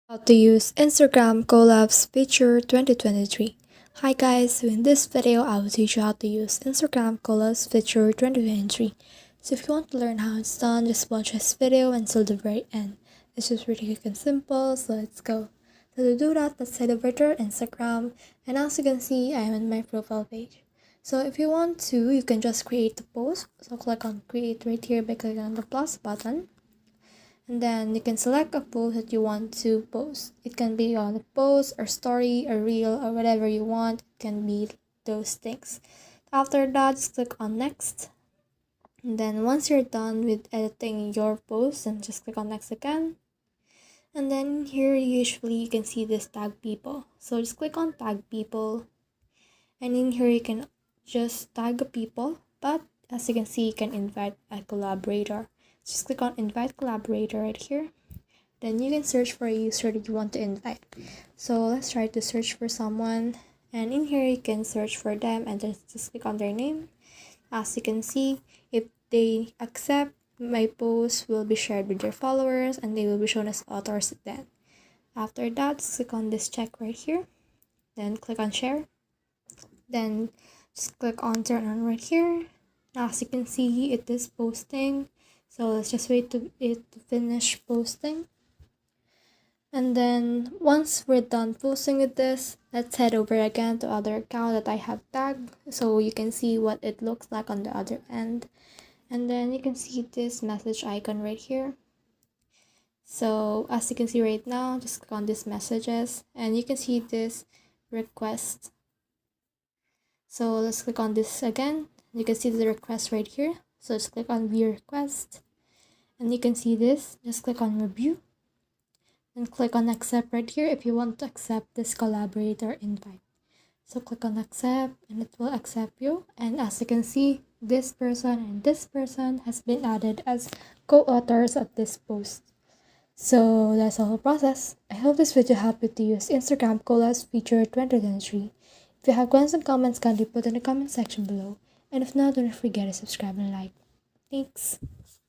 How to use Instagram Collabs feature 2023. Hi guys, so in this video I will teach you how to use Instagram Collabs feature 2023. So if you want to learn how it's done, just watch this video until the very end. It's just really quick and simple, so let's go. So to do that, let's head over to our Instagram, and as you can see, I am on my profile page. So if you want to, you can just create the post. So click on create right here by clicking on the plus button. And then you can select a post that you want to post. It can be on a post or story or reel or whatever you want. It can be those things. After that, just click on next. And then once you're done with editing your post, then just click on next again. And then here usually you can see this tag people. So just click on tag people. And in here you can just tag people. But as you can see, you can invite a collaborator. Just click on invite collaborator right here. Then you can search for a user that you want to invite. So let's try to search for someone, and in here you can search for them and just click on their name. As you can see, if they accept, my post will be shared with their followers and they will be shown as authors then. After that, just click on this check right here, then click on share, then just click on turn on right here. As you can see, it is posting. So let's just wait to it to finish posting. And then once we're done posting with this, let's head over again to other account that I have tagged so you can see what it looks like on the other end. And then you can see this message icon right here. So as you can see right now, just click on these messages and you can see this request. So let's click on this again. You can see the request right here. So just click on view request. And you can see this, just click on review and click on accept right here if you want to accept this collaborator invite. So click on accept and it will accept you, and as you can see, this person and this person has been added as co-authors of this post. So that's the whole process. I hope this video helped you to use Instagram Collabs feature 2023. If you have questions and comments, kindly put in the comment section below, and if not, don't forget to subscribe and like. Thanks.